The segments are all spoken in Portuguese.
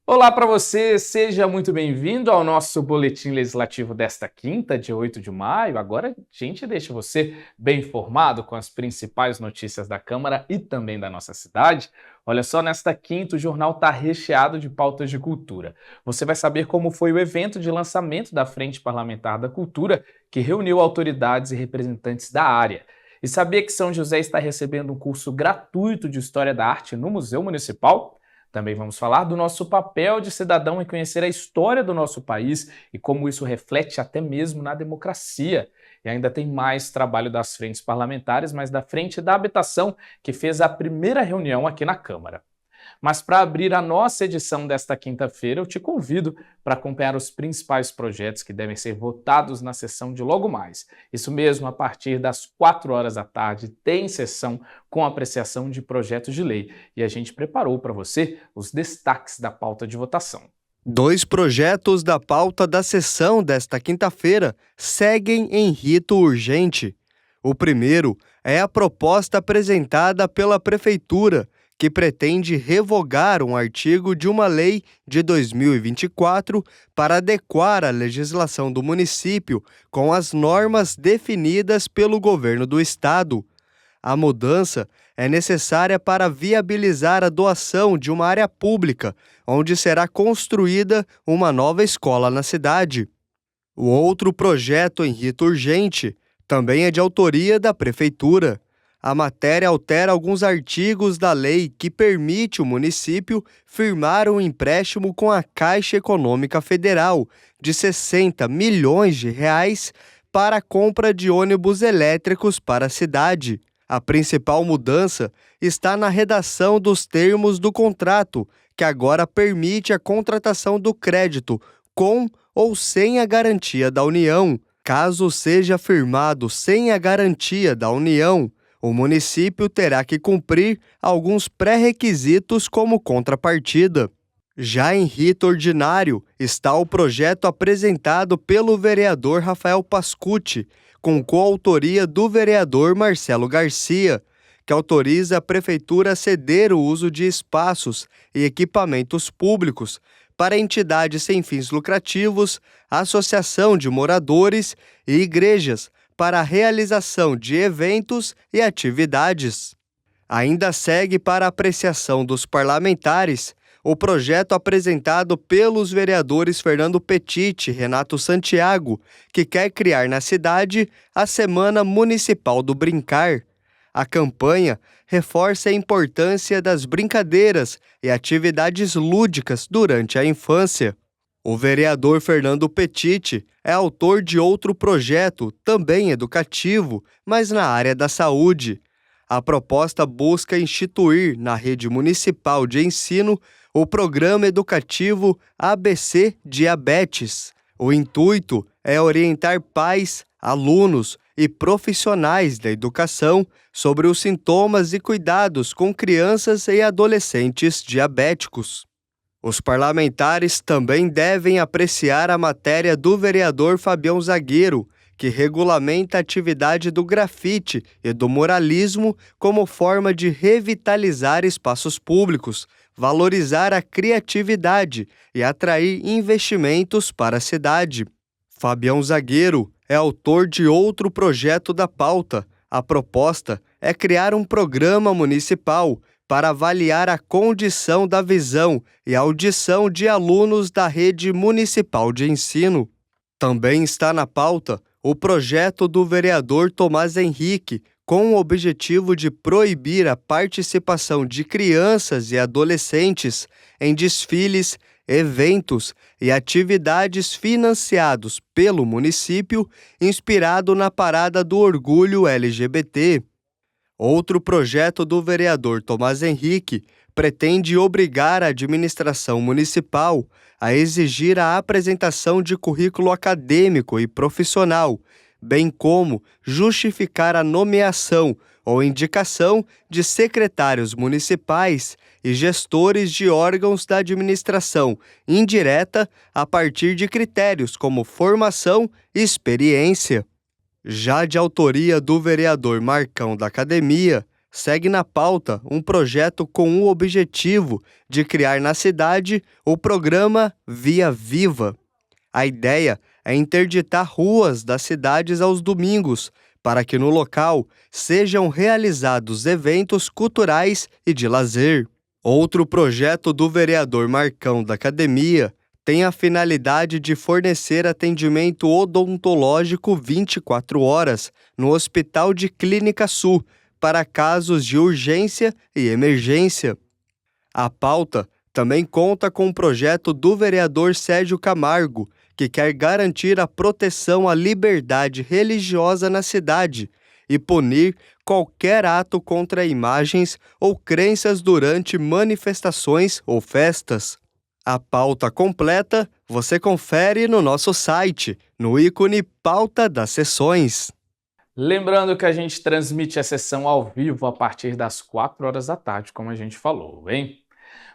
Olá para você, seja muito bem-vindo ao nosso boletim legislativo desta quinta, dia 8 de maio. Agora a gente deixa você bem informado com as principais notícias da Câmara e também da nossa cidade. Olha só, nesta quinta o jornal está recheado de pautas de cultura. Você vai saber como foi o evento de lançamento da Frente Parlamentar da Cultura, que reuniu autoridades e representantes da área. E sabia que São José está recebendo um curso gratuito de História da Arte no Museu Municipal? Também vamos falar do nosso papel de cidadão em conhecer a história do nosso país e como isso reflete até mesmo na democracia. E ainda tem mais trabalho das frentes parlamentares, mas da Frente da Habitação, que fez a primeira reunião aqui na Câmara. Mas para abrir a nossa edição desta quinta-feira, eu te convido para acompanhar os principais projetos que devem ser votados na sessão de logo mais. Isso mesmo, a partir das 4 horas da tarde tem sessão com apreciação de projetos de lei e a gente preparou para você os destaques da pauta de votação. Dois projetos da pauta da sessão desta quinta-feira seguem em rito urgente. O primeiro é a proposta apresentada pela Prefeitura, que pretende revogar um artigo de uma lei de 2024 para adequar a legislação do município com as normas definidas pelo governo do estado. A mudança é necessária para viabilizar a doação de uma área pública, onde será construída uma nova escola na cidade. O outro projeto em rito urgente também é de autoria da Prefeitura. A matéria altera alguns artigos da lei que permite o município firmar um empréstimo com a Caixa Econômica Federal de R$ 60 milhões para a compra de ônibus elétricos para a cidade. A principal mudança está na redação dos termos do contrato, que agora permite a contratação do crédito com ou sem a garantia da União. Caso seja firmado sem a garantia da União, o município terá que cumprir alguns pré-requisitos como contrapartida. Já em rito ordinário está o projeto apresentado pelo vereador Rafael Pascucci, com coautoria do vereador Marcelo Garcia, que autoriza a Prefeitura a ceder o uso de espaços e equipamentos públicos para entidades sem fins lucrativos, associação de moradores e igrejas para a realização de eventos e atividades. Ainda segue para apreciação dos parlamentares o projeto apresentado pelos vereadores Fernando Petit e Renato Santiago, que quer criar na cidade a Semana Municipal do Brincar. A campanha reforça a importância das brincadeiras e atividades lúdicas durante a infância. O vereador Fernando Petit é autor de outro projeto, também educativo, mas na área da saúde. A proposta busca instituir na rede municipal de ensino o programa educativo ABC Diabetes. O intuito é orientar pais, alunos e profissionais da educação sobre os sintomas e cuidados com crianças e adolescentes diabéticos. Os parlamentares também devem apreciar a matéria do vereador Fabião Zagueiro, que regulamenta a atividade do grafite e do muralismo como forma de revitalizar espaços públicos, valorizar a criatividade e atrair investimentos para a cidade. Fabião Zagueiro é autor de outro projeto da pauta. A proposta é criar um programa municipal para avaliar a condição da visão e audição de alunos da rede municipal de ensino. Também está na pauta o projeto do vereador Tomás Henrique, com o objetivo de proibir a participação de crianças e adolescentes em desfiles, eventos e atividades financiados pelo município, inspirado na Parada do Orgulho LGBT. Outro projeto do vereador Tomás Henrique pretende obrigar a administração municipal a exigir a apresentação de currículo acadêmico e profissional, bem como justificar a nomeação ou indicação de secretários municipais e gestores de órgãos da administração indireta a partir de critérios como formação e experiência. Já de autoria do vereador Marcão da Academia, segue na pauta um projeto com o objetivo de criar na cidade o programa Via Viva. A ideia é interditar ruas das cidades aos domingos, para que no local sejam realizados eventos culturais e de lazer. Outro projeto do vereador Marcão da Academia tem a finalidade de fornecer atendimento odontológico 24 horas no Hospital de Clínica Sul para casos de urgência e emergência. A pauta também conta com um projeto do vereador Sérgio Camargo, que quer garantir a proteção à liberdade religiosa na cidade e punir qualquer ato contra imagens ou crenças durante manifestações ou festas. A pauta completa você confere no nosso site, no ícone Pauta das Sessões. Lembrando que a gente transmite a sessão ao vivo a partir das 4 horas da tarde, como a gente falou, hein?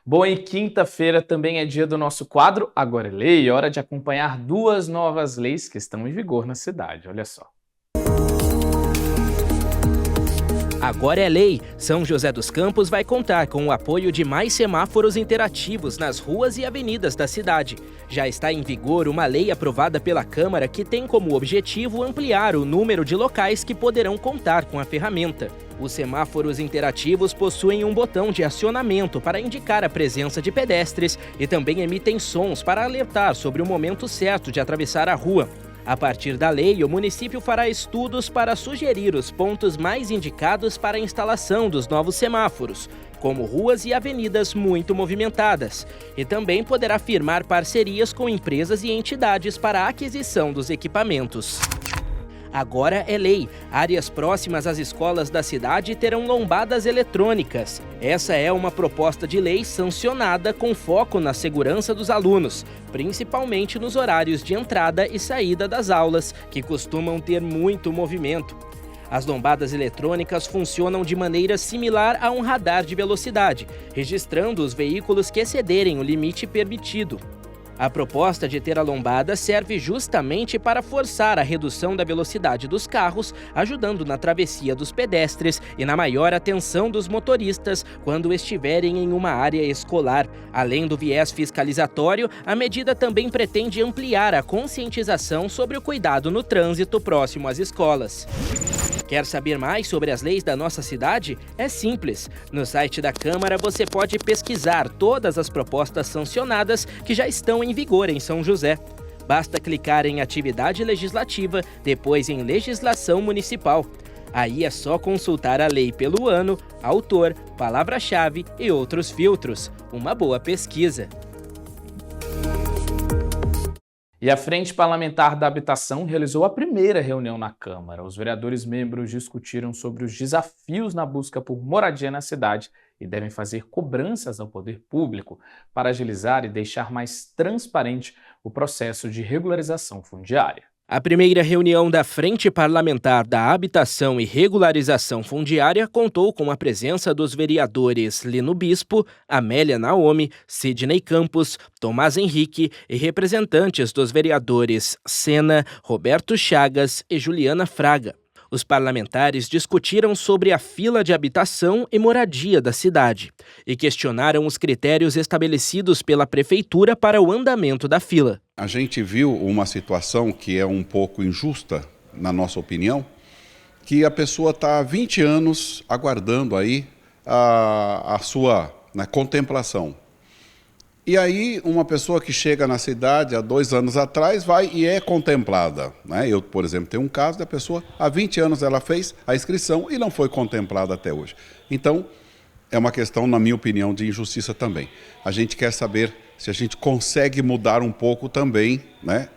Bom, e quinta-feira também é dia do nosso quadro Agora é Lei, hora de acompanhar 2 novas leis que estão em vigor na cidade, olha só. Agora é lei. São José dos Campos vai contar com o apoio de mais semáforos interativos nas ruas e avenidas da cidade. Já está em vigor uma lei aprovada pela Câmara que tem como objetivo ampliar o número de locais que poderão contar com a ferramenta. Os semáforos interativos possuem um botão de acionamento para indicar a presença de pedestres e também emitem sons para alertar sobre o momento certo de atravessar a rua. A partir da lei, o município fará estudos para sugerir os pontos mais indicados para a instalação dos novos semáforos, como ruas e avenidas muito movimentadas, e também poderá firmar parcerias com empresas e entidades para a aquisição dos equipamentos. Agora é lei. Áreas próximas às escolas da cidade terão lombadas eletrônicas. Essa é uma proposta de lei sancionada com foco na segurança dos alunos, principalmente nos horários de entrada e saída das aulas, que costumam ter muito movimento. As lombadas eletrônicas funcionam de maneira similar a um radar de velocidade, registrando os veículos que excederem o limite permitido. A proposta de ter a lombada serve justamente para forçar a redução da velocidade dos carros, ajudando na travessia dos pedestres e na maior atenção dos motoristas quando estiverem em uma área escolar. Além do viés fiscalizatório, a medida também pretende ampliar a conscientização sobre o cuidado no trânsito próximo às escolas. Quer saber mais sobre as leis da nossa cidade? É simples. No site da Câmara você pode pesquisar todas as propostas sancionadas que já estão em vigor em São José. Basta clicar em Atividade Legislativa, depois em Legislação Municipal. Aí é só consultar a lei pelo ano, autor, palavra-chave e outros filtros. Uma boa pesquisa. E a Frente Parlamentar da Habitação realizou a primeira reunião na Câmara. Os vereadores membros discutiram sobre os desafios na busca por moradia na cidade e devem fazer cobranças ao poder público para agilizar e deixar mais transparente o processo de regularização fundiária. A primeira reunião da Frente Parlamentar da Habitação e Regularização Fundiária contou com a presença dos vereadores Lino Bispo, Amélia Naomi, Sidney Campos, Tomás Henrique e representantes dos vereadores Sena, Roberto Chagas e Juliana Fraga. Os parlamentares discutiram sobre a fila de habitação e moradia da cidade e questionaram os critérios estabelecidos pela Prefeitura para o andamento da fila. A gente viu uma situação que é um pouco injusta, na nossa opinião, que a pessoa está há 20 anos aguardando aí a sua contemplação. E aí uma pessoa que chega na cidade há 2 anos atrás vai e é contemplada. Eu, por exemplo, tenho um caso da pessoa, há 20 anos ela fez a inscrição e não foi contemplada até hoje. Então, é uma questão, na minha opinião, de injustiça também. A gente quer saber se a gente consegue mudar um pouco também,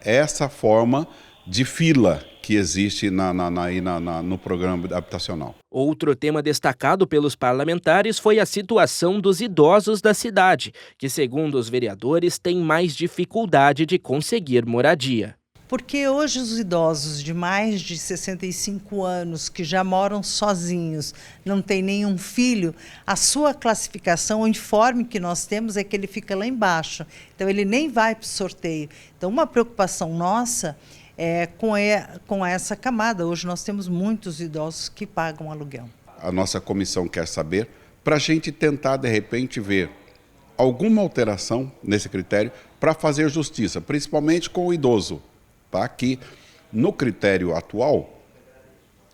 essa forma de fila que existe no programa habitacional. Outro tema destacado pelos parlamentares foi a situação dos idosos da cidade, que, segundo os vereadores, têm mais dificuldade de conseguir moradia. Porque hoje os idosos de mais de 65 anos que já moram sozinhos, não têm nenhum filho, a sua classificação, o uniforme que nós temos é que ele fica lá embaixo. Então ele nem vai para o sorteio. Então uma preocupação nossa com essa camada. Hoje nós temos muitos idosos que pagam aluguel. a nossa comissão quer saber, para a gente tentar, de repente, ver alguma alteração nesse critério para fazer justiça, principalmente com o idoso, tá? Que no critério atual,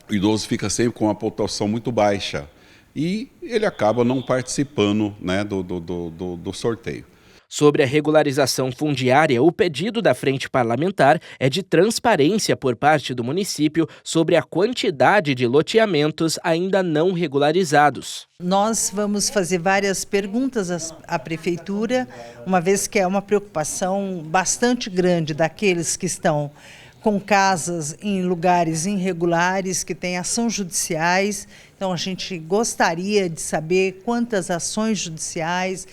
o idoso fica sempre com uma pontuação muito baixa e ele acaba não participando, né, do sorteio. Sobre a regularização fundiária, o pedido da Frente Parlamentar é de transparência por parte do município sobre a quantidade de loteamentos ainda não regularizados. Nós vamos fazer várias perguntas à Prefeitura, uma vez que é uma preocupação bastante grande daqueles que estão com casas em lugares irregulares, que têm ações judiciais. Então, a gente gostaria de saber quantas ações judiciais,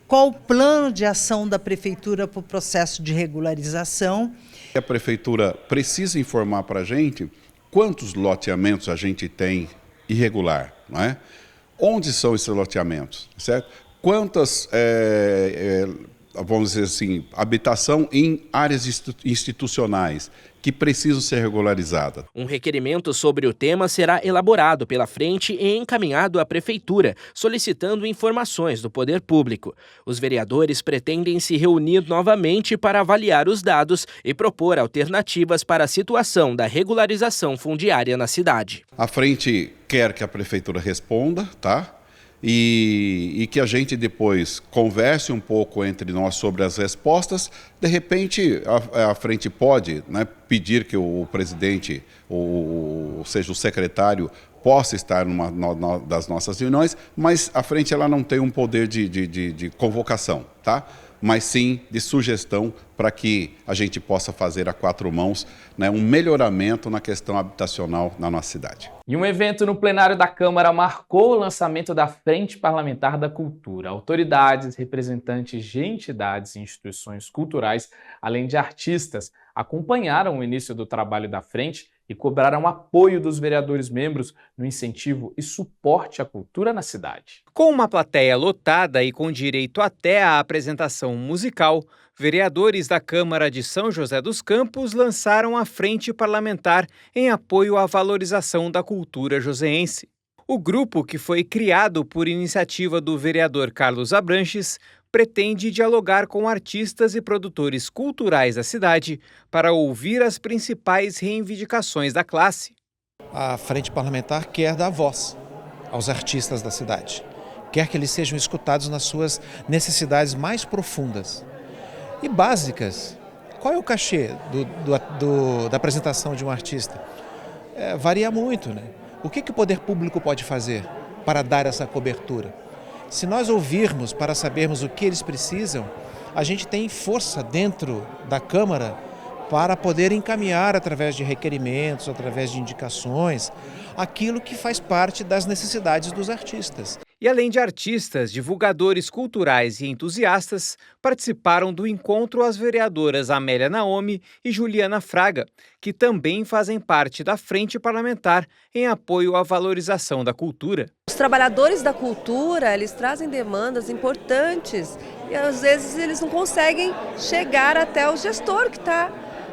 qual o plano de ação da Prefeitura para o processo de regularização. A Prefeitura precisa informar para a gente quantos loteamentos a gente tem irregular, não é? Onde são esses loteamentos, certo? Quantas, vamos dizer assim, habitação em áreas institucionais que precisam ser regularizadas. Um requerimento sobre o tema será elaborado pela frente e encaminhado à Prefeitura, solicitando informações do poder público. Os vereadores pretendem se reunir novamente para avaliar os dados e propor alternativas para a situação da regularização fundiária na cidade. A frente quer que a Prefeitura responda, tá? E que a gente depois converse um pouco entre nós sobre as respostas. De repente, a frente pode, né, pedir que o presidente, ou seja, o secretário, possa estar numa das nossas reuniões, mas a frente ela não tem um poder de convocação, tá? Mas sim de sugestão para que a gente possa fazer a quatro mãos, né, um melhoramento na questão habitacional na nossa cidade. E um evento no plenário da Câmara marcou o lançamento da Frente Parlamentar da Cultura. Autoridades, representantes de entidades e instituições culturais, além de artistas, acompanharam o início do trabalho da frente e cobraram apoio dos vereadores membros no incentivo e suporte à cultura na cidade. Com uma plateia lotada e com direito até à apresentação musical, vereadores da Câmara de São José dos Campos lançaram a Frente Parlamentar em apoio à valorização da cultura joseense. O grupo, que foi criado por iniciativa do vereador Carlos Abranches, pretende dialogar com artistas e produtores culturais da cidade para ouvir as principais reivindicações da classe. A Frente Parlamentar quer dar voz aos artistas da cidade, quer que eles sejam escutados nas suas necessidades mais profundas e básicas. Qual é o cachê da apresentação de um artista? Varia muito, né? O que o poder público pode fazer para dar essa cobertura? Se nós ouvirmos para sabermos o que eles precisam, a gente tem força dentro da Câmara para poder encaminhar através de requerimentos, através de indicações, aquilo que faz parte das necessidades dos artistas. E além de artistas, divulgadores culturais e entusiastas, participaram do encontro as vereadoras Amélia Naomi e Juliana Fraga, que também fazem parte da Frente Parlamentar em apoio à valorização da cultura. Os trabalhadores da cultura, eles trazem demandas importantes e às vezes eles não conseguem chegar até o gestor que está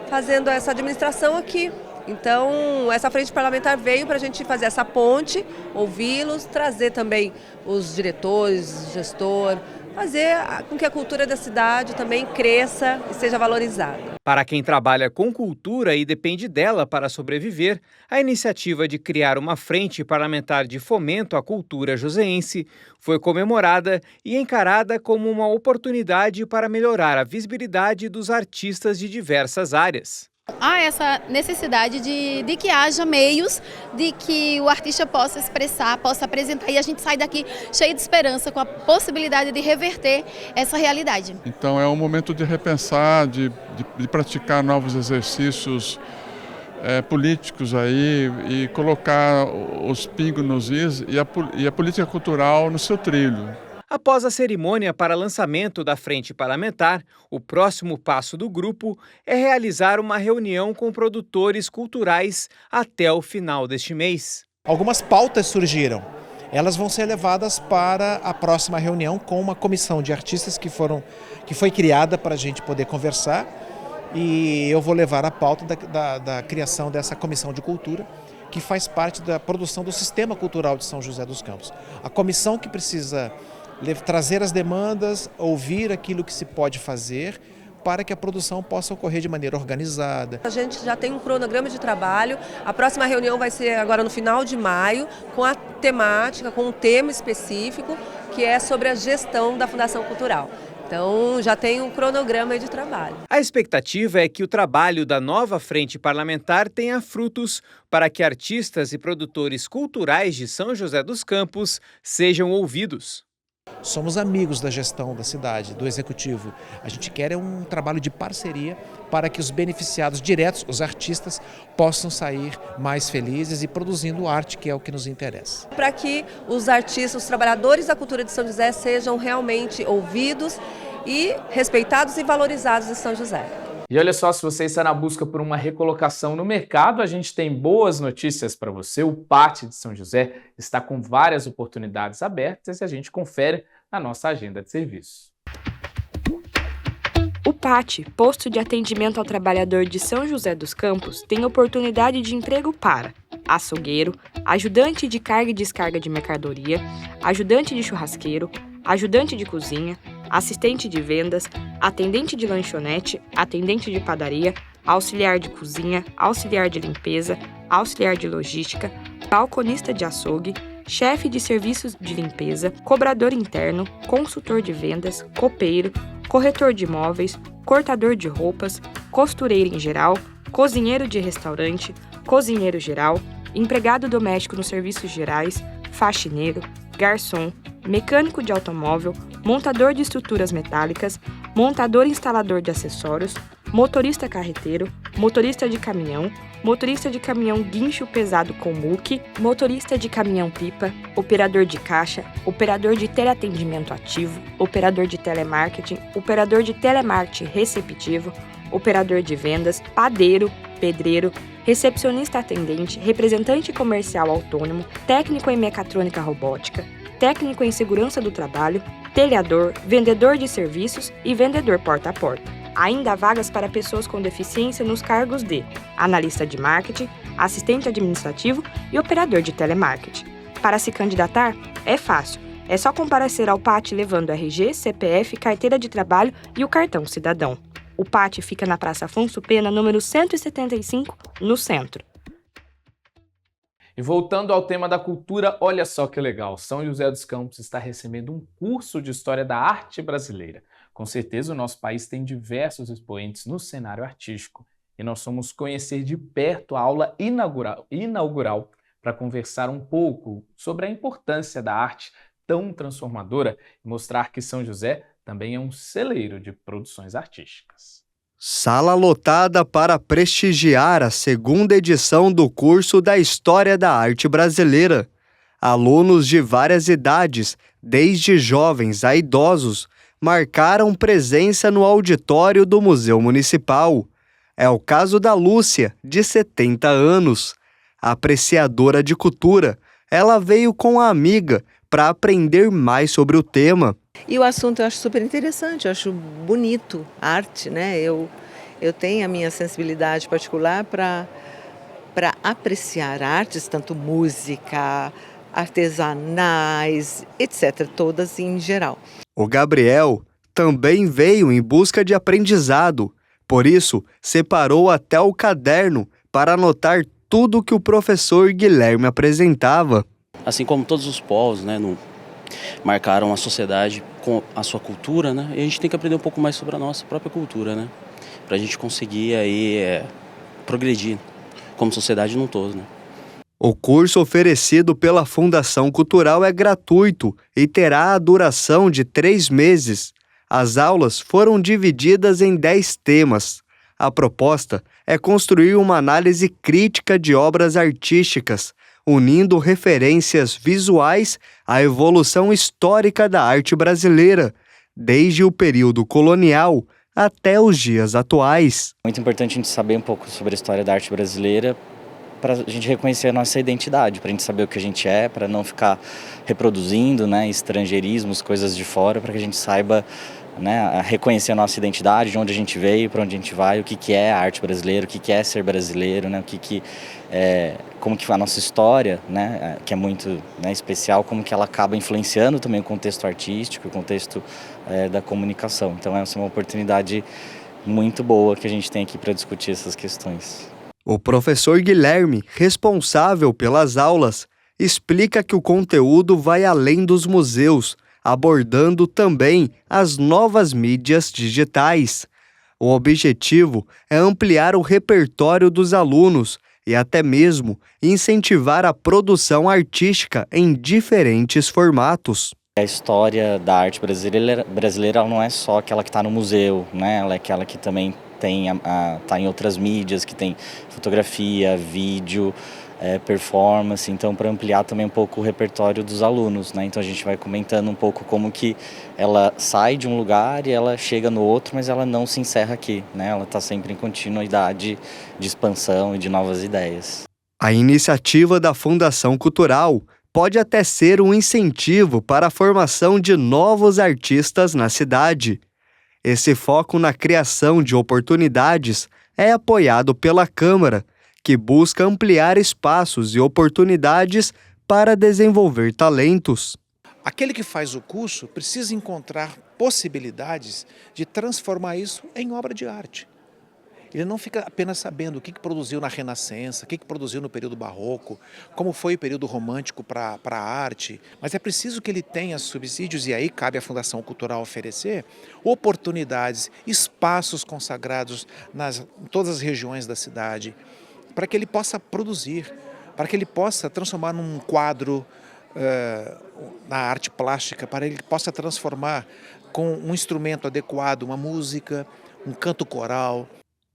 fazendo essa administração aqui. Então, essa frente parlamentar veio para a gente fazer essa ponte, ouvi-los, trazer também os diretores, o gestor, fazer com que a cultura da cidade também cresça e seja valorizada. Para quem trabalha com cultura e depende dela para sobreviver, a iniciativa de criar uma frente parlamentar de fomento à cultura joseense foi comemorada e encarada como uma oportunidade para melhorar a visibilidade dos artistas de diversas áreas. Há essa necessidade de que haja meios de que o artista possa expressar, possa apresentar e a gente sai daqui cheio de esperança com a possibilidade de reverter essa realidade. Então é um momento de repensar, de praticar novos exercícios políticos aí e colocar os pingos nos is e a política cultural no seu trilho. Após a cerimônia para lançamento da Frente Parlamentar, o próximo passo do grupo é realizar uma reunião com produtores culturais até o final deste mês. Algumas pautas surgiram. Elas vão ser levadas para a próxima reunião com uma comissão de artistas que foi criada para a gente poder conversar. E eu vou levar a pauta da criação dessa comissão de cultura, que faz parte da produção do sistema cultural de São José dos Campos. A comissão que precisa trazer as demandas, ouvir aquilo que se pode fazer, para que a produção possa ocorrer de maneira organizada. A gente já tem um cronograma de trabalho, a próxima reunião vai ser agora no final de maio, com a temática, com um tema específico, que é sobre a gestão da Fundação Cultural. Então, já tem um cronograma de trabalho. A expectativa é que o trabalho da nova frente parlamentar tenha frutos para que artistas e produtores culturais de São José dos Campos sejam ouvidos. Somos amigos da gestão da cidade, do executivo. A gente quer um trabalho de parceria para que os beneficiados diretos, os artistas, possam sair mais felizes e produzindo arte, que é o que nos interessa. Para que os artistas, os trabalhadores da cultura de São José sejam realmente ouvidos e respeitados e valorizados em São José. E olha só, se você está na busca por uma recolocação no mercado, a gente tem boas notícias para você. O PAT de São José está com várias oportunidades abertas e a gente confere na nossa agenda de serviço. O PAT, Posto de Atendimento ao Trabalhador de São José dos Campos, tem oportunidade de emprego para açougueiro, ajudante de carga e descarga de mercadoria, ajudante de churrasqueiro, ajudante de cozinha, assistente de vendas, atendente de lanchonete, atendente de padaria, auxiliar de cozinha, auxiliar de limpeza, auxiliar de logística, balconista de açougue, chefe de serviços de limpeza, cobrador interno, consultor de vendas, copeiro, corretor de imóveis, cortador de roupas, costureira em geral, cozinheiro de restaurante, cozinheiro geral, empregado doméstico nos serviços gerais, faxineiro, garçom, mecânico de automóvel, montador de estruturas metálicas, montador e instalador de acessórios, motorista carreteiro, motorista de caminhão guincho pesado com muque, motorista de caminhão pipa, operador de caixa, operador de teleatendimento ativo, operador de telemarketing receptivo, operador de vendas, padeiro, pedreiro, recepcionista atendente, representante comercial autônomo, técnico em mecatrônica robótica, técnico em segurança do trabalho, telhador, vendedor de serviços e vendedor porta a porta. Ainda há vagas para pessoas com deficiência nos cargos de analista de marketing, assistente administrativo e operador de telemarketing. Para se candidatar, é fácil. É só comparecer ao PAT levando RG, CPF, carteira de trabalho e o cartão cidadão. O PAT fica na Praça Afonso Pena, número 175, no centro. E voltando ao tema da cultura, olha só que legal, São José dos Campos está recebendo um curso de História da Arte Brasileira. Com certeza o nosso país tem diversos expoentes no cenário artístico e nós vamos conhecer de perto a aula inaugural para conversar um pouco sobre a importância da arte tão transformadora e mostrar que São José também é um celeiro de produções artísticas. Sala lotada para prestigiar a segunda edição do curso da História da Arte Brasileira. Alunos de várias idades, desde jovens a idosos, marcaram presença no auditório do Museu Municipal. É o caso da Lúcia, de 70 anos. Apreciadora de cultura, ela veio com a amiga para aprender mais sobre o tema. E o assunto eu acho super interessante, eu acho bonito, arte, né? Eu tenho a minha sensibilidade particular para apreciar artes, tanto música, artesanais, etc., todas em geral. O Gabriel também veio em busca de aprendizado, por isso separou até o caderno para anotar tudo que o professor Guilherme apresentava. Assim como todos os povos, né, marcaram a sociedade com a sua cultura, né, e a gente tem que aprender um pouco mais sobre a nossa própria cultura, né, para a gente conseguir aí progredir como sociedade num todo, né. O curso oferecido pela Fundação Cultural é gratuito e terá a duração de 3 meses. As aulas foram divididas em 10 temas. A proposta é construir uma análise crítica de obras artísticas, unindo referências visuais à evolução histórica da arte brasileira, desde o período colonial até os dias atuais. Muito importante a gente saber um pouco sobre a história da arte brasileira, para a gente reconhecer a nossa identidade, para a gente saber o que a gente é, para não ficar reproduzindo, né, estrangeirismos, coisas de fora, para que a gente saiba, né, reconhecer a nossa identidade, de onde a gente veio, para onde a gente vai, o que é a arte brasileira, o que é ser brasileiro, né, como que a nossa história, né, que é muito, né, especial, como que ela acaba influenciando também o contexto artístico, o contexto da comunicação. Então essa é uma oportunidade muito boa que a gente tem aqui para discutir essas questões. O professor Guilherme, responsável pelas aulas, explica que o conteúdo vai além dos museus, abordando também as novas mídias digitais. O objetivo é ampliar o repertório dos alunos e até mesmo incentivar a produção artística em diferentes formatos. A história da arte brasileira ela não é só aquela que está no museu, né? Ela é aquela que também tá em outras mídias, que tem fotografia, vídeo, performance, então para ampliar também um pouco o repertório dos alunos, né? Então a gente vai comentando um pouco como que ela sai de um lugar e ela chega no outro, mas ela não se encerra aqui, né? Ela está sempre em continuidade de expansão e de novas ideias. A iniciativa da Fundação Cultural pode até ser um incentivo para a formação de novos artistas na cidade. Esse foco na criação de oportunidades é apoiado pela Câmara, que busca ampliar espaços e oportunidades para desenvolver talentos. Aquele que faz o curso precisa encontrar possibilidades de transformar isso em obra de arte. Ele não fica apenas sabendo o que produziu na Renascença, o que produziu no período barroco, como foi o período romântico para a arte, mas é preciso que ele tenha subsídios, e aí cabe à Fundação Cultural oferecer oportunidades, espaços consagrados em todas as regiões da cidade, para que ele possa produzir, para que ele possa transformar num quadro na arte plástica, para que ele possa transformar com um instrumento adequado, uma música, um canto coral.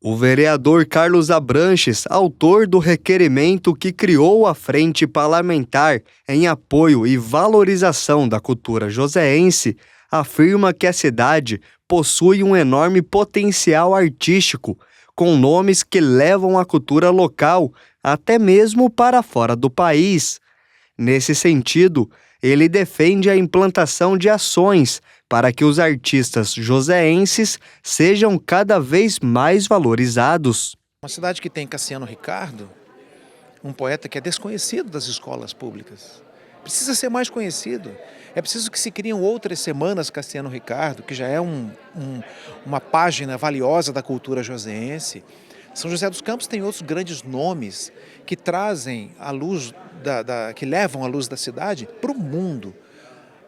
O vereador Carlos Abranches, autor do requerimento que criou a Frente Parlamentar em apoio e valorização da cultura joseense, afirma que a cidade possui um enorme potencial artístico, com nomes que levam a cultura local até mesmo para fora do país. Nesse sentido, ele defende a implantação de ações para que os artistas joseenses sejam cada vez mais valorizados. Uma cidade que tem Cassiano Ricardo, um poeta que é desconhecido das escolas públicas, precisa ser mais conhecido. É preciso que se criem outras semanas Cassiano Ricardo, que já é uma página valiosa da cultura joseense. São José dos Campos tem outros grandes nomes que trazem a luz, que levam a luz da cidade para o mundo.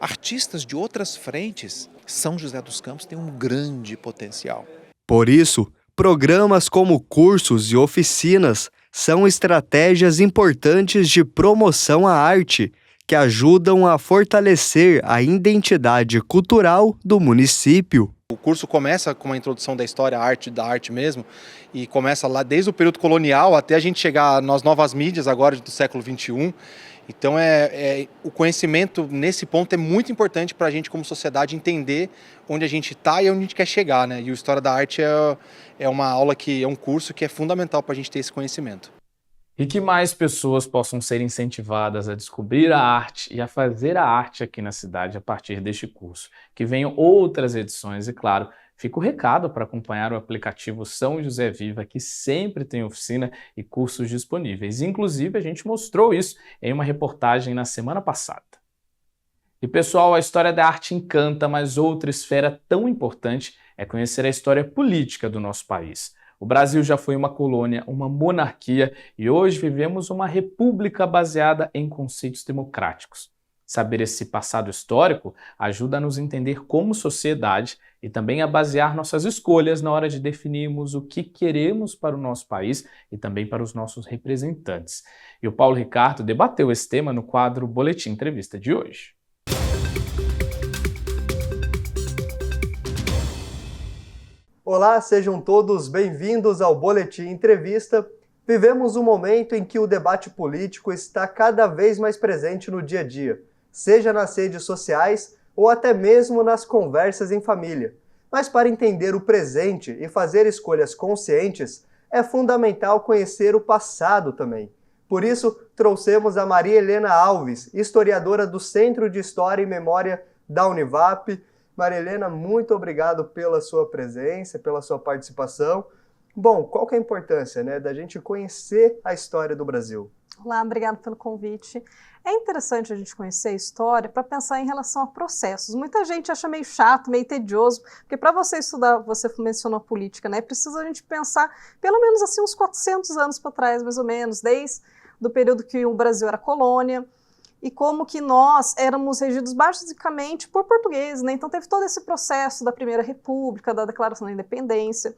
Artistas de outras frentes, São José dos Campos tem um grande potencial. Por isso, programas como cursos e oficinas são estratégias importantes de promoção à arte, que ajudam a fortalecer a identidade cultural do município. O curso começa com uma introdução da história, da arte mesmo, e começa lá desde o período colonial até a gente chegar nas novas mídias agora do século XXI. Então o conhecimento nesse ponto é muito importante para a gente como sociedade entender onde a gente está e onde a gente quer chegar, né? E o História da Arte é uma aula é um curso que é fundamental para a gente ter esse conhecimento. E que mais pessoas possam ser incentivadas a descobrir a arte e a fazer a arte aqui na cidade a partir deste curso. Que venham outras edições e, claro, fica o recado para acompanhar o aplicativo São José Viva, que sempre tem oficina e cursos disponíveis. Inclusive, a gente mostrou isso em uma reportagem na semana passada. E, pessoal, a história da arte encanta, mas outra esfera tão importante é conhecer a história política do nosso país. O Brasil já foi uma colônia, uma monarquia, e hoje vivemos uma república baseada em conceitos democráticos. Saber esse passado histórico ajuda a nos entender como sociedade e também a basear nossas escolhas na hora de definirmos o que queremos para o nosso país e também para os nossos representantes. E o Paulo Ricardo debateu esse tema no quadro Boletim Entrevista de hoje. Olá, sejam todos bem-vindos ao Boletim Entrevista. Vivemos um momento em que o debate político está cada vez mais presente no dia a dia, seja nas redes sociais ou até mesmo nas conversas em família. Mas para entender o presente e fazer escolhas conscientes, é fundamental conhecer o passado também. Por isso, trouxemos a Maria Helena Alves, historiadora do Centro de História e Memória da Univap. Maria Helena, muito obrigado pela sua presença, pela sua participação. Bom, qual que é a importância, da gente conhecer a história do Brasil? Olá, obrigada pelo convite. É interessante a gente conhecer a história para pensar em relação a processos. Muita gente acha meio chato, meio tedioso, porque para você estudar, você mencionou política, né? Precisa a gente pensar pelo menos assim uns 400 anos para trás, mais ou menos, desde o período que o Brasil era colônia, e como que nós éramos regidos basicamente por portugueses, né? Então teve todo esse processo da Primeira República, da Declaração da Independência.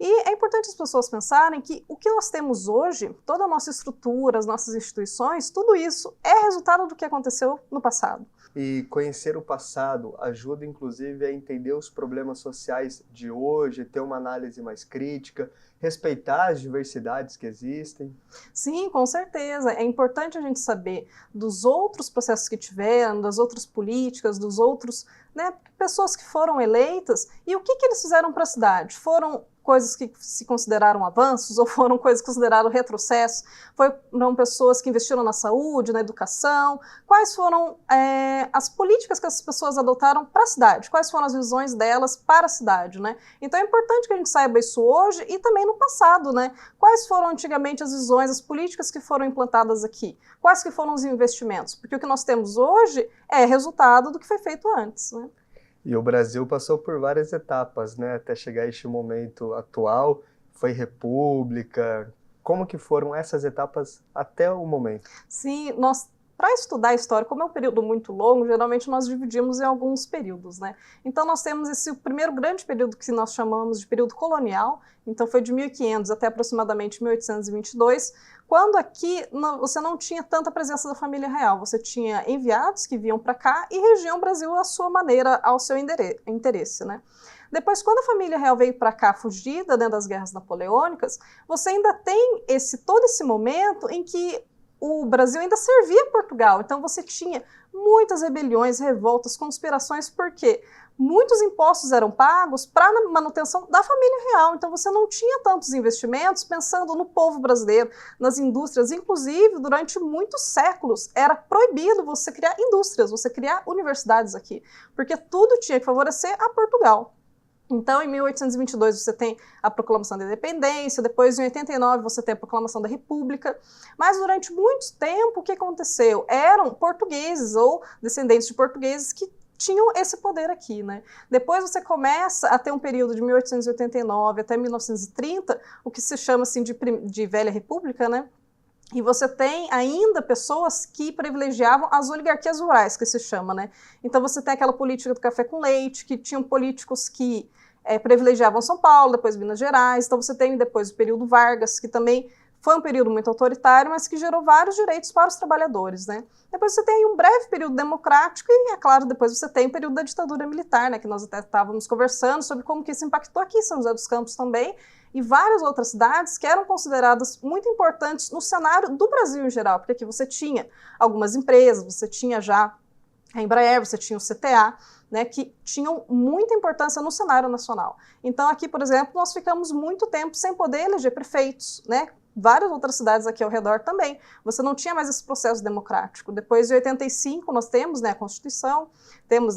E é importante as pessoas pensarem que o que nós temos hoje, toda a nossa estrutura, as nossas instituições, tudo isso é resultado do que aconteceu no passado. E conhecer o passado ajuda, inclusive, a entender os problemas sociais de hoje, ter uma análise mais crítica, respeitar as diversidades que existem. Sim, com certeza. É importante a gente saber dos outros processos que tiveram, das outras políticas, dos outros, né, pessoas que foram eleitas e o que eles fizeram para a cidade. Foram coisas que se consideraram avanços ou foram coisas consideradas retrocesso? Foram pessoas que investiram na saúde, na educação? Quais foram as políticas que essas pessoas adotaram para a cidade? Quais foram as visões delas para a cidade, né? Então é importante que a gente saiba isso hoje e também no passado, né? Quais foram antigamente as visões, as políticas que foram implantadas aqui? Quais que foram os investimentos? Porque o que nós temos hoje é resultado do que foi feito antes, né? E o Brasil passou por várias etapas, né, até chegar a este momento atual. Foi república. Como que foram essas etapas até o momento? Sim, para estudar a história, como é um período muito longo, geralmente nós dividimos em alguns períodos, né? Então nós temos esse primeiro grande período que nós chamamos de período colonial, então foi de 1500 até aproximadamente 1822, quando aqui você não tinha tanta presença da família real, você tinha enviados que vinham para cá e regiam o Brasil à sua maneira, ao seu interesse, né? Depois, quando a família real veio para cá fugida, né, das guerras napoleônicas, você ainda tem todo esse momento em que o Brasil ainda servia Portugal, então você tinha muitas rebeliões, revoltas, conspirações, porque muitos impostos eram pagos para a manutenção da família real, então você não tinha tantos investimentos pensando no povo brasileiro, nas indústrias, inclusive durante muitos séculos era proibido você criar indústrias, você criar universidades aqui, porque tudo tinha que favorecer a Portugal. Então, em 1822, você tem a Proclamação da Independência, depois, em 89, você tem a Proclamação da República, mas durante muito tempo, o que aconteceu? Eram portugueses ou descendentes de portugueses que tinham esse poder aqui, né? Depois você começa a ter um período de 1889 até 1930, o que se chama assim de Velha República, né? E você tem ainda pessoas que privilegiavam as oligarquias rurais, que se chama, né? Então você tem aquela política do café com leite, que tinham políticos que privilegiavam São Paulo, depois Minas Gerais. Então você tem depois o período Vargas, que também foi um período muito autoritário, mas que gerou vários direitos para os trabalhadores, né? Depois você tem um breve período democrático e, é claro, depois você tem o período da ditadura militar, né? Que nós até estávamos conversando sobre como que isso impactou aqui em São José dos Campos também, e várias outras cidades que eram consideradas muito importantes no cenário do Brasil em geral, porque aqui você tinha algumas empresas, você tinha já a Embraer, você tinha o CTA, né, que tinham muita importância no cenário nacional. Então aqui, por exemplo, nós ficamos muito tempo sem poder eleger prefeitos, né? Várias outras cidades aqui ao redor também. Você não tinha mais esse processo democrático. Depois de 85 nós temos, né, a Constituição, temos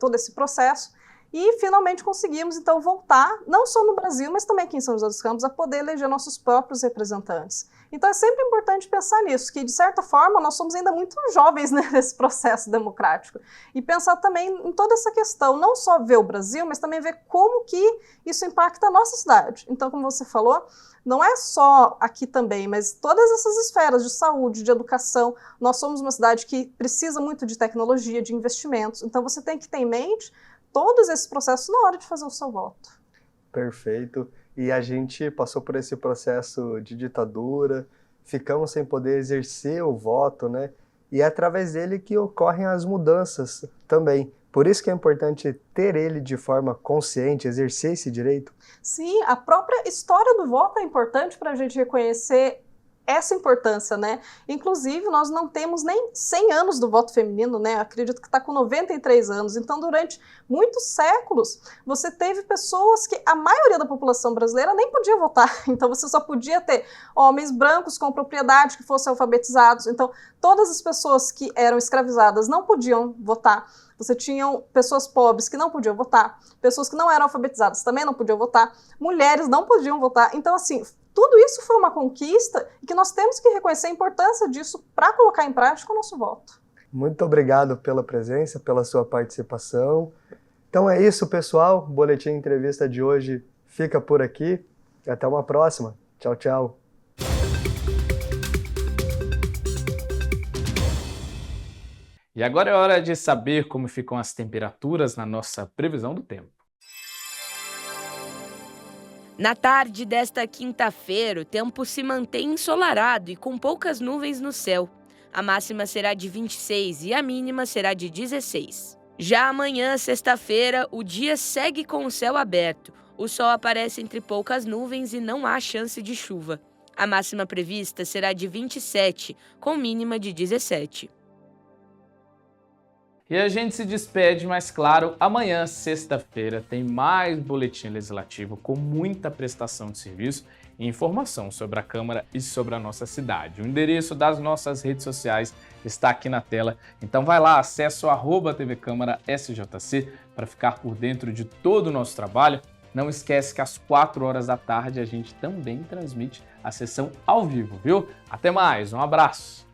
todo esse processo, e finalmente conseguimos, então, voltar, não só no Brasil, mas também aqui em São José dos Campos, a poder eleger nossos próprios representantes. Então é sempre importante pensar nisso, que de certa forma nós somos ainda muito jovens, né, nesse processo democrático. E pensar também em toda essa questão, não só ver o Brasil, mas também ver como que isso impacta a nossa cidade. Então, como você falou, não é só aqui também, mas todas essas esferas de saúde, de educação, nós somos uma cidade que precisa muito de tecnologia, de investimentos. Então você tem que ter em mente todos esses processos na hora de fazer o seu voto. Perfeito. E a gente passou por esse processo de ditadura, ficamos sem poder exercer o voto, né? E é através dele que ocorrem as mudanças também. Por isso que é importante ter ele de forma consciente, exercer esse direito. Sim, a própria história do voto é importante para a gente reconhecer essa importância, né? Inclusive, nós não temos nem 100 anos do voto feminino, né? Acredito que está com 93 anos. Então, durante muitos séculos, você teve pessoas que a maioria da população brasileira nem podia votar. Então, você só podia ter homens brancos com propriedade que fossem alfabetizados. Então, todas as pessoas que eram escravizadas não podiam votar. Você tinha pessoas pobres que não podiam votar, pessoas que não eram alfabetizadas também não podiam votar, mulheres não podiam votar. Então, assim, tudo isso foi uma conquista e que nós temos que reconhecer a importância disso para colocar em prática o nosso voto. Muito obrigado pela presença, pela sua participação. Então é isso, pessoal. O Boletim Entrevista de hoje fica por aqui. Até uma próxima. Tchau, tchau. E agora é hora de saber como ficam as temperaturas na nossa previsão do tempo. Na tarde desta quinta-feira, o tempo se mantém ensolarado e com poucas nuvens no céu. A máxima será de 26 e a mínima será de 16. Já amanhã, sexta-feira, o dia segue com o céu aberto. O sol aparece entre poucas nuvens e não há chance de chuva. A máxima prevista será de 27, com mínima de 17. E a gente se despede, mas claro, amanhã, sexta-feira, tem mais Boletim Legislativo com muita prestação de serviço e informação sobre a Câmara e sobre a nossa cidade. O endereço das nossas redes sociais está aqui na tela, então vai lá, acesse o @TV Câmara SJC para ficar por dentro de todo o nosso trabalho. Não esquece que às 4 horas da tarde a gente também transmite a sessão ao vivo, viu? Até mais, um abraço!